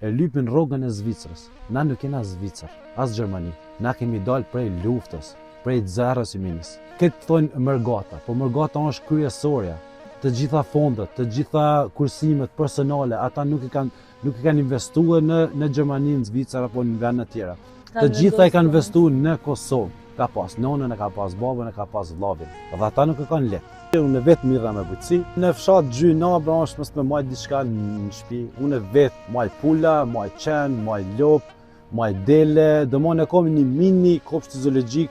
e lypin rrogën e Zvicrës. Na nuk kena Zvicër, as Gjermani. Na kemi dalë prej luftës, prej zerrës i minis. Këtë thonë mërgata, po mërgata është kryesorja. Të gjitha fondet, të gjitha kursimet personale, ata nuk i kanë investuar në Gjermani, në Zvicër apo në vende të tjera. Të gjitha i kanë investuar në Kosovë. Ka pas nonën, e ka pas babën, e ka pas vllavin. Dhe ata nuk e kanë lehtë. Unë vetë mirra me bujqësi. Në fshat gjynabra është mos me majt diçka në shtëpi. Unë vetë majt pula, majt qen, majt lop, majt dele, domon e kam një mini kopsht zoologjik.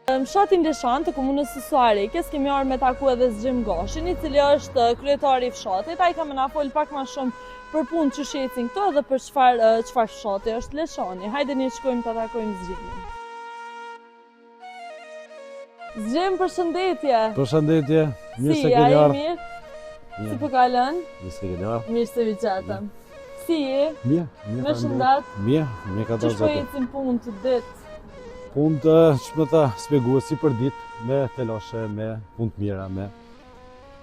Në fshatin Leshan të komunës së Suarikës kemi ardhur me taku edhe Zgjim Gashin, i cili është kryetari i fshatit. Ai ka më na fol pak më shumë për punë që shecin këto dhe për çfarë fshati është Leshani. Hajde ne shkojmë ta takojmë Zgjimin. Zgjim, përshëndetje. Përshëndetje. Mirë se keni ardhur. Mirë. Si po kalon? Mirë se keni ardhur. Mirë se viçatëm. Si je? Mirë. Me shëndet? Mirë ka dalë. Çfarë ecin punë të ditë? Punë të çmeta shpjeguar si për ditë, me telashe, me punë të mira, me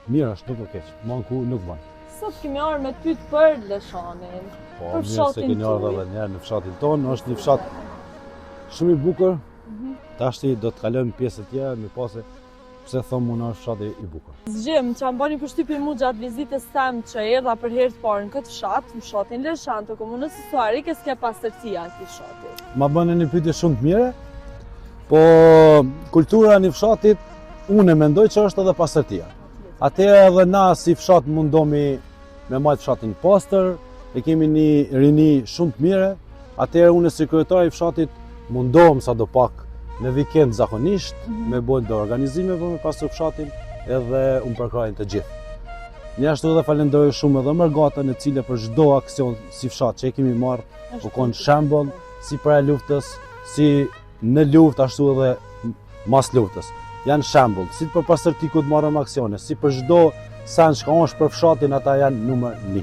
mirë është, nuk e keq. Manku nuk van. Sot kemi ardhur me pyet për Leshanin. Po, mirë se keni ardhur edhe një në fshatin tonë, është një fshat shumë i bukur. Tashti do të kalojmë pjesë të tjera, më pas pse thonë unë është fshati i bukur. Zgjim, çam bani përshtypjen mua gjatë vizitës tam që erdha për herë të parë në këtë fshat, në fshatin Leshan të komunës së Suarikës, ke pastërtia e këtij fshati. Ma bënë një pyetje shumë të mire. Po kultura në fshatit, unë mendoj që është edhe pastërtia. Atëherë edhe na si fshat mundomi me majtë fshatin pastër, e kemi një rini shumë të mire. Atëherë unë si kryetari i fshatit mundohem sadopak në vikend zakonisht me bëjnë do organizime për me pastër fshatin edhe unë përkrajnë të gjithë. Njashtu edhe falenderoj shumë edhe mërgatën e cile për çdo aksion si fshat që e kemi marrë, u konë shembull si para luftës, si në luftë ashtu edhe mas luftës. Janë shembull, si për pastërtikut marrëm aksione, si për çdo sen që është për fshatin, ata janë numër 1.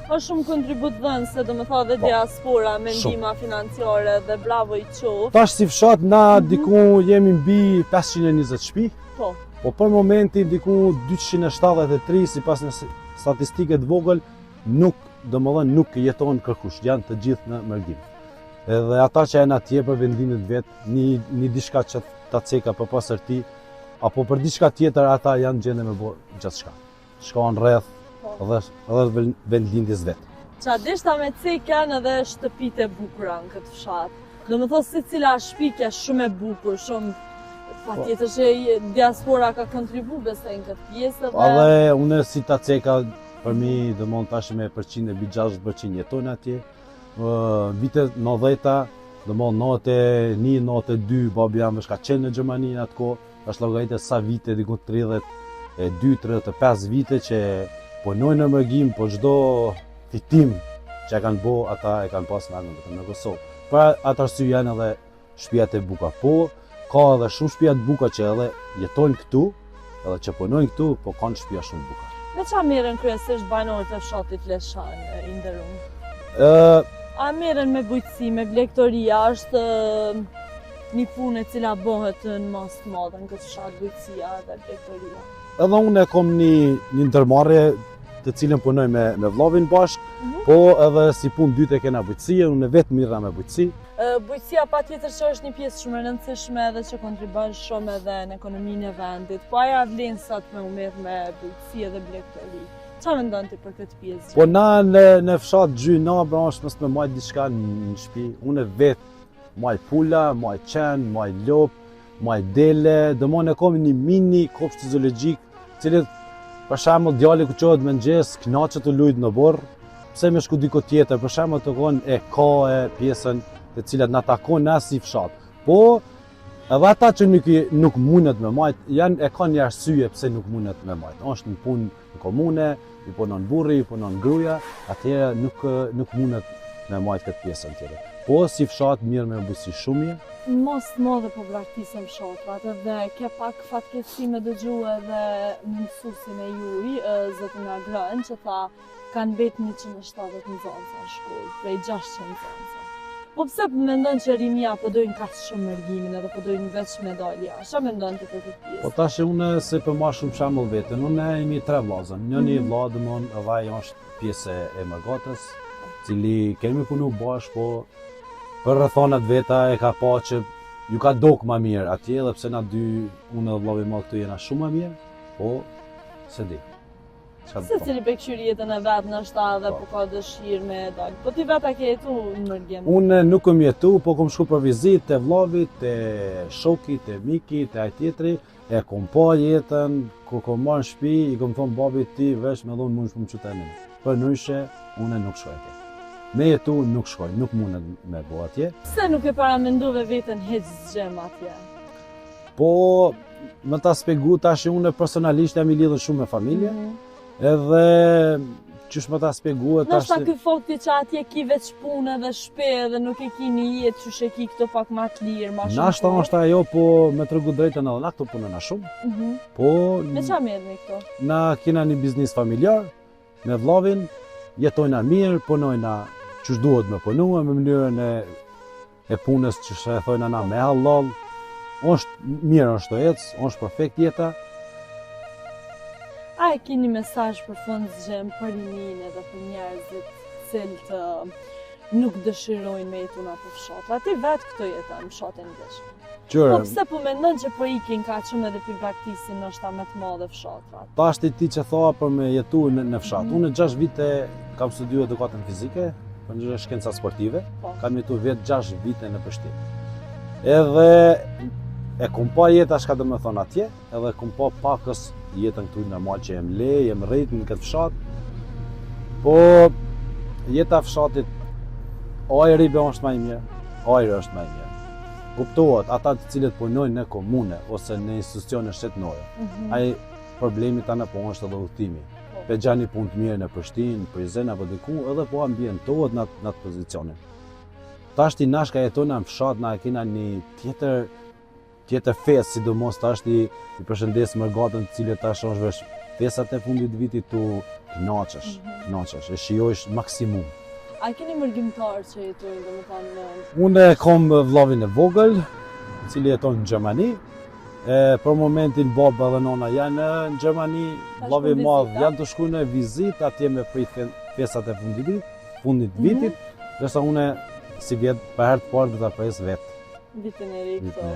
Është shumë kontribut dhënëse, do më tha dhe diaspora, me ndihma financiare dhe bravo i qoftë. Tash si fshat na diku jemi mbi 520 shtëpi. Po për momentin diku 273 sipas në statistike të vogël nuk jeton kërkush, janë të gjithë në mërgim. Edhe ata që janë atje për vendimet vetë, një diçka që ta ceka për pastërti, apo për diçka tjetër ata janë gjende me bërë gjatë shka. Shkojnë rreth edhe vendlindjes vetë. Qa dishta me cek janë edhe shtëpite bukura në këtë fshat. Do më thosë si cila shpike shumë e bukur, shumë pa tjetër që diaspora ka kontribu besoj në këtë pjesë. Edhe une si ta ceka për mi dhe mund tash me përqind e bi 60% jetojnë atje. Vitet 90-ta, dhe mund 91, 92, babi jam vesh ka qenë në Gjermani në atë kohë, është llogaritë sa vite, diku 32-35 vite që punojnë në mërgim, po çdo fitim që kanë bo, ata e kanë pas në Kosovë. Për atë arsye janë edhe shtëpiat e buka, po ka edhe shumë shtëpia të buka që edhe jetojnë këtu, edhe që punojnë këtu, po kanë shtëpia shumë buka. Me çfarë merren kryesisht banorët e fshatit Leshan i nderuar? A merren me bujqësi, me blegtoria, është një punë e cila bëhet në mas të madhe në këtë fshat, bujqësia dhe blegtoria? Edhe unë kam një ndërmarrje të cilën punoj me vllavin bashkë, po edhe si punë dytë e kena bujqësia, unë vetë mirra me bujqësi. Bujqësia patjetër që është një pjesë shumë e rëndësishme edhe që kontribon shumë edhe në ekonominë e vendit, po aja vlen sa të me merr me bujqësi dhe blegtori. Qa mendon ti për këtë pjesë? Po na në fshat gjynabra është mos me majt diçka në shtëpi. Unë vetë majt pula, majt qen, majt lop, majt dele, domon e kam një mini kopsht zoologjik, cilët për shembull djali ku çohet mëngjes, kënaqet të luajë në borr, pse më shku diku tjetër, për shembull të kanë ka pjesën të cilat na takon na si fshat. Po edhe ata që nuk mundet me majt, e kanë një arsye pse nuk mundet me majt. Është një punë në komune, i punon burri, i punon gruaja, atëherë nuk mundet me majt këtë pjesën tjetër. Po si fshat mirë me bujqësi shumë mirë. Mos të madhe po vlartisem fshatrat edhe ke pak fatkeqësi me dëgju edhe mësuesin e juaj, zotin Agrën, që tha kanë mbet 170 nxënësa në shkollë, prej 600 nxënësa. Po pse mendon që rinia po dojnë kaq shumë mërgimin edhe po dojnë veç medalja? Çfarë mendon ti për këtë pjesë? Po tash unë se për ma shumë shembull veten, unë jemi 3 vllazën. Njëri vlla domon edhe ai është pjesë e Margatës, cili kemi punu bashkë, po për rrethonat veta e ka pa që ju ka dok më mirë atje, edhe pse na dy, unë dhe vllavi më këtu jena shumë më mirë, po se di. Se cili bekqyri jetën e vetë në shta dhe po ka dëshirë me dalë. Po ti vetë a ke jetu në mërgjem? Unë nuk kom jetu, po kom shku për vizit të vllavit, të shokit, të mikit, të ai tjetri, e kom pa jetën, ku kom marrë në shtëpi, i kom thonë babit ti vesh me dhonë mund shpëm qëtë e minë. Për nëryshe, unë nuk shkoj atje. Me jetu nuk shkoj, nuk mundet me bo atje. Pse nuk e paramendove vetën heq zgjem atje? Po, më ta spjegu tash unë personalisht jam i lidhur shumë me familje, edhe qysh më ta spjegu tash. Nështë ta ky fakti që atje ki veç punë dhe shpe dhe nuk e ki një jetë qysh e ki këto pak ma të lirë, ma shumë. Nashta është ajo, po me tregu drejtën edhe na këto punëna shumë. Po me qa merrni këto? Na kena një biznis familjar me vllavin, jetojna mirë, punojna qysh duhet me punua, me mënyrën e punës që e thojna na me halal. Është mirë është të ecë, është perfekt jeta. A e keni mesazh për fund zgjem për rinin edhe për njerëzit cilët nuk dëshirojnë me jetu në fshat? Ati vetë këto jeton në fshatin ndeshme. Po pse po mendon që po ikin ka shumë edhe për praktisin nështë me të madhe fshatrat? Pashti ti që tha për me jetu në fshat. Unë 6 vite kam studiu edukatën fizike, për një shkenca sportive, kam jetu vetë 6 vite në Prishtinë. Edhe e kom pa jeta shka dhe me thonë atje, edhe kom pa pakës jetën këtu normal që jem le, jem rrit në këtë fshat. Po jeta fshatit, ajri be është më i mirë, ajri është më i mirë. Kuptohet, ata të cilët punojnë në komune ose në institucione shtetënore. Ai problemi tani po është edhe udhtimi. Pe gjani punë të mirë në Prishtinë, Prizren apo diku, edhe po ambientohet në atë pozicionin. Tash ti nash ka jetojnë në fshat, na kena një tjetër fesë, sidomos tash ti i përshëndes Margatën, të cilët tash është vesh fesat e fundit të vitit tu kënaqesh, e shijojsh maksimum. A keni mërgjimtar që jetojnë, domethënë? Unë kam vllavin e vogël, i cili jeton në Gjermani. Për momentin baba dhe nona janë në Gjermani, vllavi i madh janë të shkuar në vizitë atje me prit fesat e fundit të vitit, ndërsa unë si vjet për herë të parë do ta pres vet. Vitin e ri këto.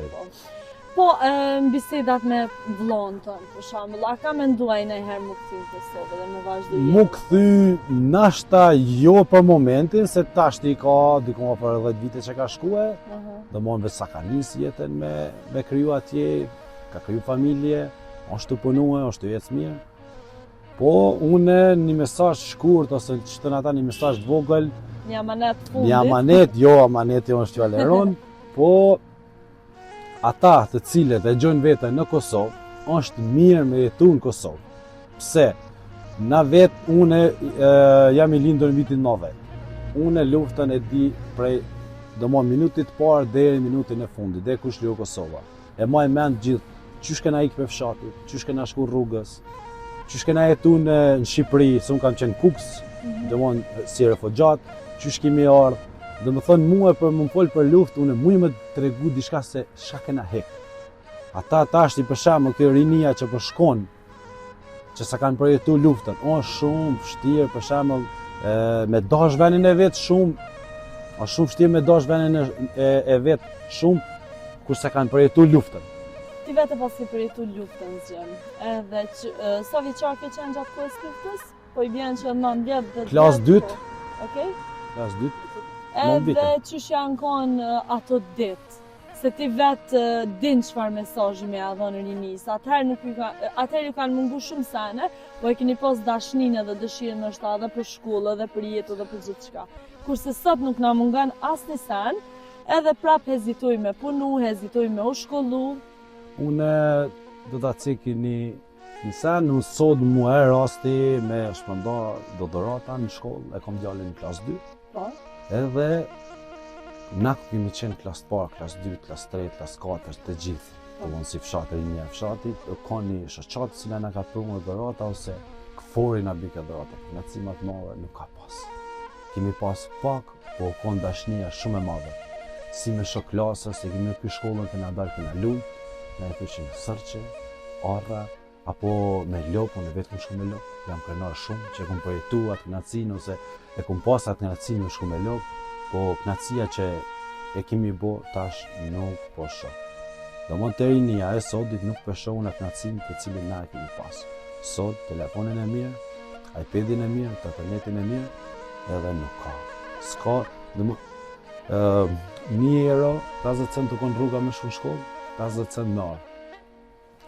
Po, në bisedat me vllon tënë, për shembull, a ka menduar ndonjëherë më kthy në Kosovë dhe me vazhdu jetën? Mu kthy nashta jo për momentin, se tash ti ka diku për 10 vite që ka shkuar. Domthonë sa ka nis jetën me kriju atje, ka kriju familje, është të punue, është të jetë mirë. Po, unë një mesazh shkurt ose që të ata një mesazh të vogël. Një amanet fundit. Një amanet, jo amaneti është që aleron, po ata të cilët e gjojnë veten në Kosovë, është mirë me jetu në Kosovë. Pse? Na vetë unë jam i lindur në vitin 90. Unë luftën e di prej minutit parë deri minutin e fundit, deri kush liu Kosova. E maj mend gjithë, qysh kena ikë për fshatit, qysh kena shku rrugës, qysh kena jetu në Shqipëri, se unë kam qenë kuks, si refugjat, qysh kemi ardhë. Dhe më thënë mua për më folë për luftë, unë muj më të regu diçka se shka kena hekë. Ata tashti për shembull kjo rinia që përshkon, që sa kanë përjetu luftën, është shumë vështirë për shembull me dash venin e vet shumë, është shumë vështirë me dash venin e vet shumë kur sa kanë përjetu luftën. Ti vetë pas ke përjetu luftën zgjem. Edhe sa vjeçar ke qenë gjatë kohës luftës? Po i vjen që 9 vjet dhe Klas 2. Okej. Klas 2. Edhe qysh janë konë ato ditë, se ti vetë din çfarë mesazhi me ia dhënë rinis. Atëherë ju kanë mungu shumë sene, po e keni pas dashninë edhe dëshirën ndoshta edhe për shkollë, edhe për jetë, edhe për gjithçka. Kurse sot nuk na mungon asnjë sen, edhe prap hezitoj me punu, hezitoj me u shkollu. Unë do ta ceki një sen, unë sot mua rasti me shpërnda doktorata në shkollë, e kam djalin në klas 2. Po. Edhe na kemi qenë klas 1, klas 2, klas 3, klas 4, të gjithë. Domthonë si fshat rinia fshatit, ka një shoqatë që na ka prunë dhurata ose këfori na bika dhurata. Nga cimat madhe nuk ka pas. kemi pas pak, po kon dashnia shumë e madhe. Si me shok klasa, se kemi ky shkollën kena dalë kena lull, na e pyeshin sërqe, arra, apo me lop, unë vetë kum shku me lop, jam krenar shumë që kum përjetu atë knacin ose e kum pas atë knacin me shku me lop, po knacia që e kemi bo tash nuk po shoh. Do më të rinia e sotit nuk përshohun atë knacin të cilin na e kemi pas. Sot, telefonin e mirë, iPadin e mirë, internetin e mirë, edhe nuk ka. S'ka, dhe më, 1 euro, 50 cent të konë rruga me shumë shkollë, 50 cent në orë.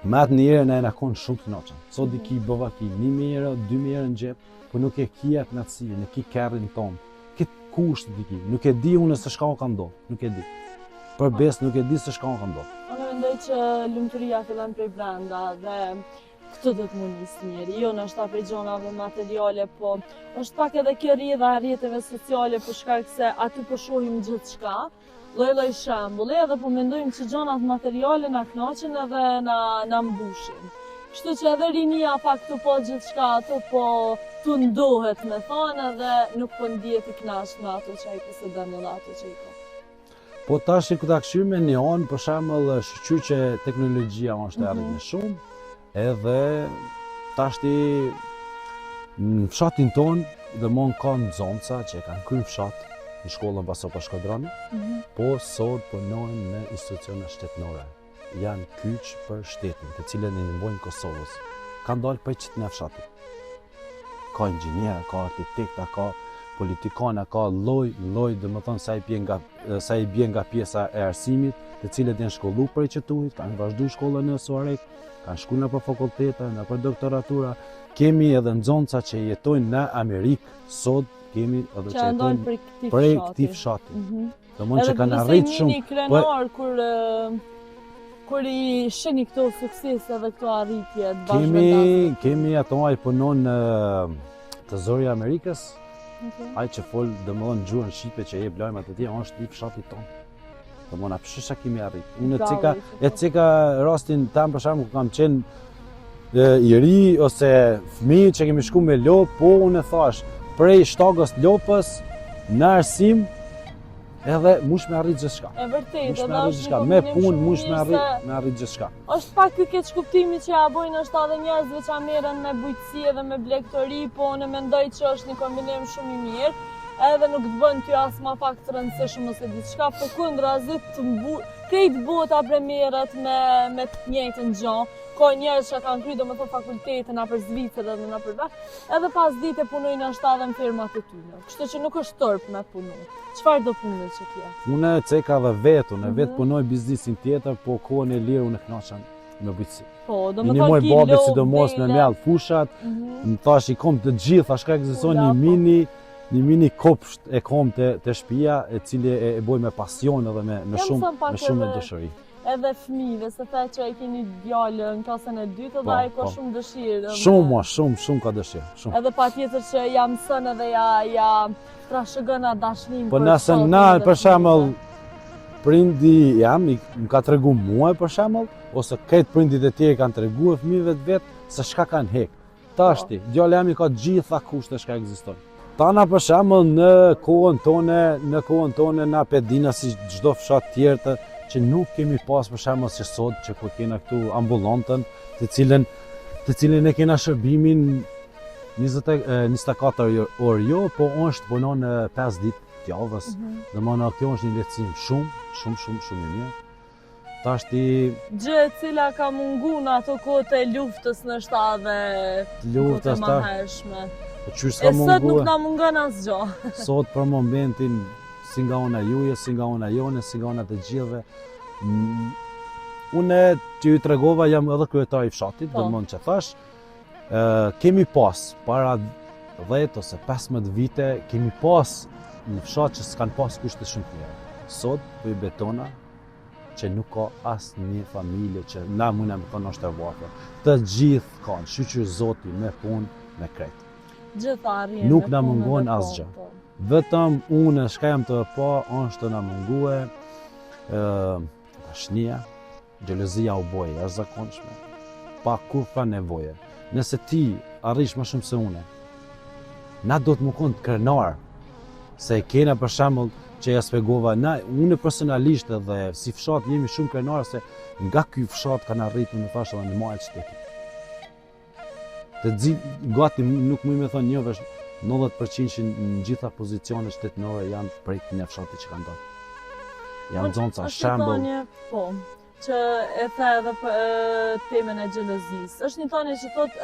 Me atë 1 euro na konë shumë të knoqën. Sot di ki bëva ki 1.000 euro, 2.000 euro në gjep, po nuk e ki atë knacin, nuk ki kerrin tonë. Kitë kusht di ki, nuk e di unë se shka ka ndodhë, nuk e di. Për bes nuk e di se shka ka ndodhë. Unë mendoj që lumturia fillon prej brenda dhe këtë do të mund nisë njeri, jo në është prej gjonave materiale, po është pak edhe kjo rrjedha e rrjeteve sociale për shkak se aty po shohim gjithçka, lloj-lloj shembulli, edhe po mendojmë që gjonat materiale na kënaqin edhe na mbushin. Kështu që edhe rinia pak të po gjithçka ato po tu ndohet me thonë edhe nuk po ndihet i kënaqur me ato që ai posedon edhe ato që i ka. Po tash ku ta këshyr me një anë, për shembull, shqyr që teknologjia është e arrit me shumë, edhe tashti në fshatin ton dhe mon ka nxonca që e kanë kryer fshat në shkollën Paso Pashkodroni, po sot punojnë në institucione shtetënore. Janë kyç për shtetin, të cilët i ndihmojnë Kosovës. Kanë dalë për çit në fshatit. Ka inxhinier, ka arkitekta, ka politikana, ka lloj, domethënë sa i bie nga pjesa e arsimit, të cilët janë shkollu për qëtuit, kanë vazhdu shkollën në Suarek, kanë shku në për fakulteta, në për doktoratura. Kemi edhe nxonca që jetojnë në Amerikë, sot kemi edhe që jetojnë prej këtij fshati. Domthonë që kanë arritë shumë. Edhe krenar kur i sheni këto suksese dhe këto arritje të bashkëvendasit. Kemi ato ai punon në Tezori i Amerikës. Ai që fol domthonë gjuhën shqipe që jep lajmat e tij është i fshatit ton. Domthonë pse kemi arrit. Unë ceka rastin tam për shembull kam qenë i ri ose fëmijë që kemi shku me lop, po unë thash prej shtagës lopës në arsim edhe mush me arrit gjithçka. E vërtetë, edhe është me punë mush me arrit gjithçka. Është pak ky keq kuptimi që ja bojnë është edhe njerëzve që merren me bujqësi edhe me blegtori, po unë mendoj që është një kombinim shumë i mirë. Edhe nuk të bën ty as ma pak të rëndësishëm ose diçka, përkundrazi krejt bota premerret me të njëjtën gjë. Ka njerëz që kanë kryer domethënë fakultetin na për Zvicër edhe na për vetë, edhe pas dite punojnë ashtu edhe në firmat e tyre. Kështu që nuk është torp me punu. Çfarë do punë që ti? Unë ceka dhe vetë punoj biznesin tjetër, po kohën e lirë unë kënaqem me bujqësi. Po, domethënë ki babë sidomos me mjall fushat, më thash i kom të gjitha, shka ekziston një mini kopsht e kom të shtëpia, e cili e boj me pasion edhe me shumë dëshiri. Edhe fëmijëve, se the që e keni djalë në klasën e dytë dhe ai ka shumë dëshirë. Shumë ka dëshirë. Shumë. Edhe patjetër që ja mëson edhe ja trashëgon atë dashnin. Po nëse na për shembull prindi jam më ka tregu mua për shembull, ose këtë prindit e tjerë kanë treguar fëmijëve vet se çka kanë hek. Tashti, djali jam i ka gjitha kushtet që ekzistojnë. Tana për shembull në kohën tonë na pedina si çdo fshat tjetër që nuk kemi pas për shembull si sot që kur kena këtu ambulantën, të cilën e kena shërbimin 24 orë jo, po është punon 5 ditë të javës. Domethënë kjo është një lehtësim shumë i mirë. Tashti gjë e cila ka mungu në ato kohët e luftës në shtadhe kohët e mëhershme. E sot nuk na mungon asgjë. Sot për momentin si nga ona juje, si nga ona jone, si nga ona të gjithëve. Unë që ju tregova jam edhe kryetari i fshatit, domthonë që thash, kemi pas para 10 ose 15 vite, kemi pas në fshat që s'kan pas kushte shumë të mira. Sot po i betona që nuk ka asnjë familje që na mundna me thonë është e varfër. Të gjithë kanë, shqyr Zoti me punë, me krejt. Gjithë arrin. Nuk na mungon asgjë. Vetëm unë shka jam të pa është të na mungue dashnia, xhelozia u boj jashtëzakonshme, pa kurrë nevoje. Nëse ti arrish më shumë se unë, na do të më kon të krenar Se kena për shembull që ja spjegova, unë personalisht edhe si fshat jemi shumë krenar se nga ky fshat kanë arritur në thashë edhe në majtë shtetit. Gati nuk më thonë njëvesh 90% në gjitha pozicionet shtetënore janë prej këtij fshati që kanë dalë. Janë zonca shembull. Po, që e the edhe për temën e xhelozisë. Është një thënie që thotë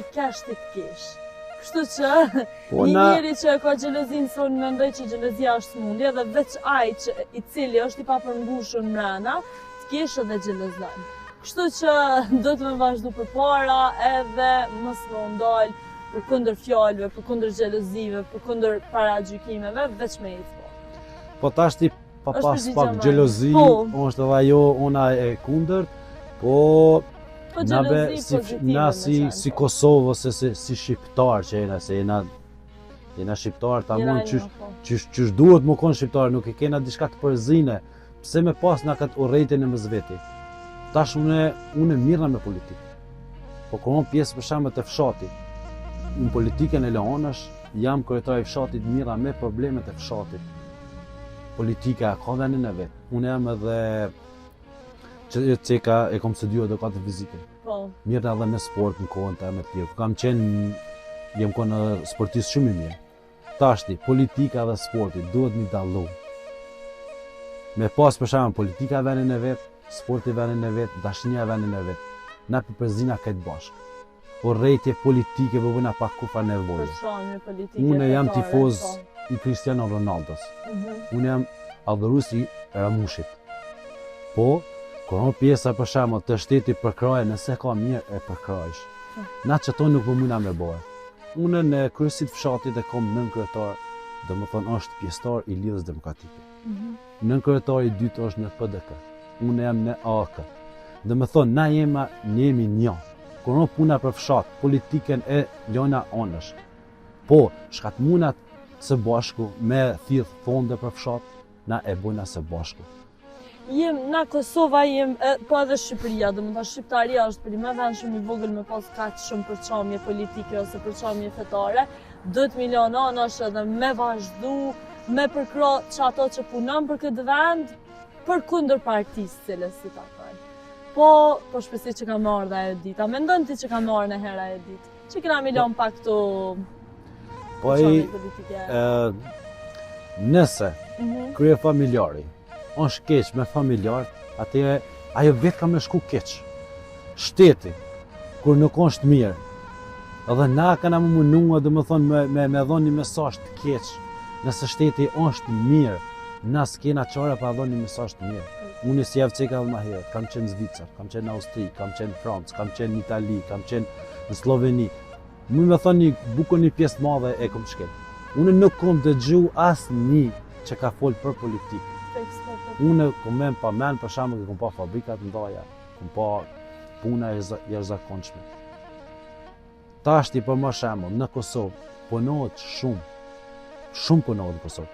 i kesh ti të kesh. Kështu që një njeri që ka xhelozinë son mendoj që xhelozia është smundje dhe veç ai që i cili është i papërmbushur mbrana, të kesh edhe xhelozan. Kështu që do të më vazhdu përpara edhe mos më ndal përkundër fjalëve, përkundër xhelozive, përkundër paragjykimeve, veç me ecë. Po tashti pa pas pak xhelozi, është edhe ajo ona e kundërt, po na si Kosovë ose si shqiptar që jena, se jena shqiptar, tamam qysh duhet më konë shqiptar, nuk e kena diçka të përzine, pse me pas na këtë urrejtjen e mëzveti. Tash unë mirna me politikë, po konon pjesë për shembull të fshatit. Në politikën e Leonash jam kryetari i fshatit, mirra me problemet e fshatit. Politika ka vendin e vet. Unë jam edhe që e kom studiuar edukatë fizike. Mirë edhe me sport në kohën time të tjerë. Jem qenë sportist shumë i mirë. Tashti, politika dhe sporti duhet një dallu. Me pas për shembull politika vendin e vet, sporti vendin e vet, dashnia vendin e vet. Na përpërzina këtë bashkë. Urrejtje politike bëna pak kufa nevojë. Unë jam tifoz i Cristiano Ronaldos. Unë jam adhurues i Ramushit. Po, kur pjesa për shembull të shteti përkraje, nëse ka mirë e përkrajsh. Na çeto nuk po mundna me bëj. Unë në kryesit fshatit e kam nën kryetar, domethënë është pjesëtar i Lidhjes Demokratike. Nën kryetari i dytë është në PDK. Unë jam në AK. Domethënë na jemi një. Kur puna për fshat, politikën e Lona Onësh. Po, shkat munat së bashku me thith fonde për fshat, na e bëjna së bashku. Na Kosova po edhe Shqipëria, domethënë Shqiptaria është për më vend shumë i vogël me pas kaq shumë përçamje politike ose përçamje fetare, 2 miliona anash edhe me vazhdu, me përkro ato që punon për këtë vend, përkundër partisë cilës si ta thënë. Po shpesi që ka marrë dhe ajo ditë. A mendon ti që ka marrë në hera e ditë? Që kena milion pak këtu përçamje politike? Nëse krye familjari është keq me familjar, atëherë ajo vetë ka me shku keq. Shteti, kur nuk është mirë, edhe na kana më munua domethënë me dhënë një mesazh të keq. Nëse shteti është mirë, na s'kena çare pa dhënë një mesazh të mirë. Unë si javë ceka dhe ma herët, kam qenë në Zvicër, kam qenë në Austri, kam qenë në Francë, kam qenë në Itali, kam qenë në Sloveni. Më me thonë një pjesë madhe e kom shkel. Unë nuk kom dëgju asë një që ka folë për politikë. Unë kom pa men, për shembull, kom pa fabrikat ndaja, kom pa puna jashtëzakonshme. Tashti për më shembull, në Kosovë punohet shumë punohet në Kosovë.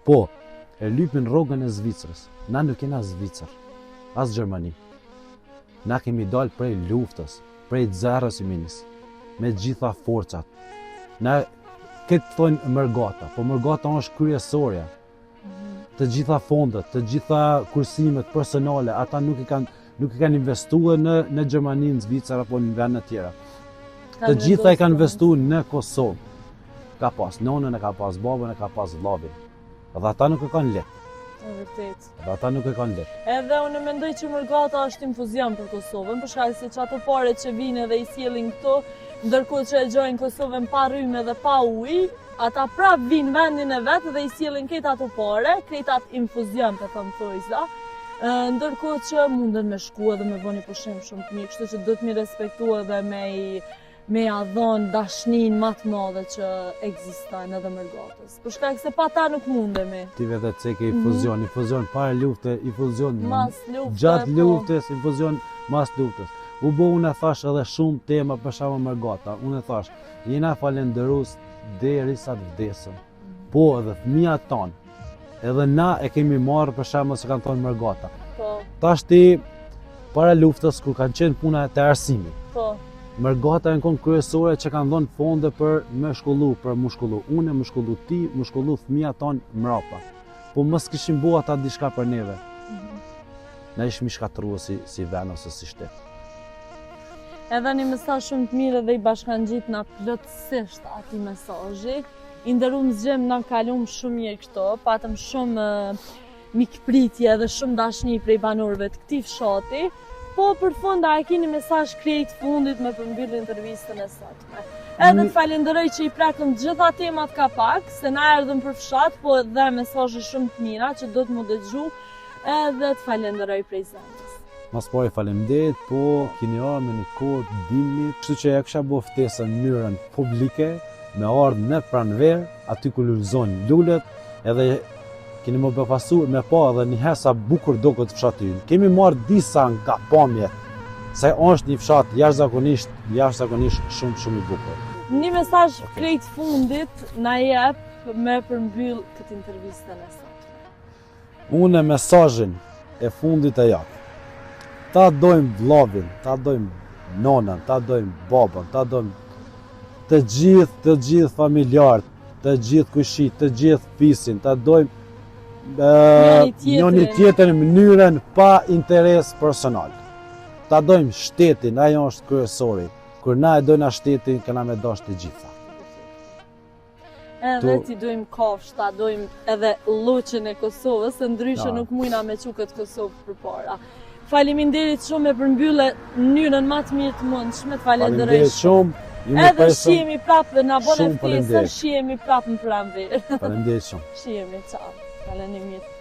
Po, e lypin rrogën e Zvicrës. Na nuk kena Zvicër, as Gjermani. Na kemi dalë prej luftës, prej zerrës i minis, me gjitha forcat. Na këtë thonë mërgata, po mërgata është kryesorja. Të gjitha fondet, të gjitha kursimet personale, ata nuk i kanë investuar në Gjermani, në Zvicër apo në vende të tjera. Të gjitha i kanë investuar në Kosovë. Ka pas nonën, e ka pas babën, e ka pas vllavin. Edhe ata nuk e kanë lehtë. Vërtet. Edhe ata nuk e kanë lehtë. Edhe unë mendoj që mërgata është infuzion për Kosovën, për shkak se ato pare që vinë dhe i sjellin këtu, ndërkohë që e gjojnë Kosovën pa rrymë dhe pa ujë, ata prap vinë vendin e vetë dhe i sjellin këtë ato pare, këtë atë infuzion të thëmë thojza, ndërkohë që munden me shku edhe me bëni pushim shumë të mirë, kështu që duhet mi respektu edhe me ja dhënë dashnin më të madhe që ekzistojnë edhe mërgatës. Për shkak se pa ta nuk mundemi. Ti vetë ceke infuzion para lufte, infuzion gjatë luftës, infuzion mas luftës. U bo unë e thash edhe shumë tema për shkak mërgata. Unë e thash, jena falenderues derisa të vdesëm. Po edhe fëmijat tanë, edhe na e kemi marrë për shembull që kanë thonë mërgata. Po. Tashti para luftës kur kanë qenë puna të arsimit. Po. Mërgata e në konë kryesore që kanë dhënë fonde për me shkollu, për mu shkollu une, mu shkollu ti, mu shkollu fëmija tonë mrapa. Po mos kishim bu ata diçka për neve. Na ishmi shkatrua si ven ose si shtet. Edhe një mesazh shumë të mirë dhe i bashkangjit na plotësisht ati mesazhi. I nderuam zgjem na kalum shumë mirë këto, patëm shumë mikpritje dhe shumë dashni prej banorëve të këtij fshati. Po për fund a e keni mesazh krejt fundit me përmbyllje intervistën e sotme. Edhe të falenderoj që i prekëm gjitha temat ka pak, se na erdhëm për fshat, po edhe mesazhe shumë të mira që do të më dëgju, edhe të falenderoj prej zemrës. Mas pari faleminderit, po keni ardhur me një kohë të dimnit, kështu që ja kisha bërë ftesën në mënyrën publike, me ardhur në pranverë, aty ku lulëzojnë lulet, edhe keni më befasuar me pa edhe njëherë sa bukur do këtë fshati ynë. Kemi marrë disa nga pamjet, se është një fshat jashtëzakonisht shumë i bukur. Një mesazh krejt fundit na jep me përmbyll këtë intervistën e sotme. Unë mesazhin e fundit e jap. Ta dojmë vllavin, ta dojmë nonën, ta dojmë babën, ta dojmë të gjithë familjarët, të gjithë kushit, të gjithë pisin, ta dojmë njëri tjetër në mënyrën pa interes personal. Ta dojmë shtetin, ajo është kryesori. Kur na e dojna shtetin, kena me dash të gjitha. Edhe ti dojmë kafshta, dojmë edhe lloqen e Kosovës, se ndryshe nuk mujna me çu këtë Kosovë përpara. Faleminderit shumë e përmbyllë në mënyrën më të mirë të mundshme. Falenderoj shumë. Edhe shihemi prapë në abon e ftesën, shihemi prapë në pranverë. Faleminderit shumë. Shihemi, ciao. Faleminderit.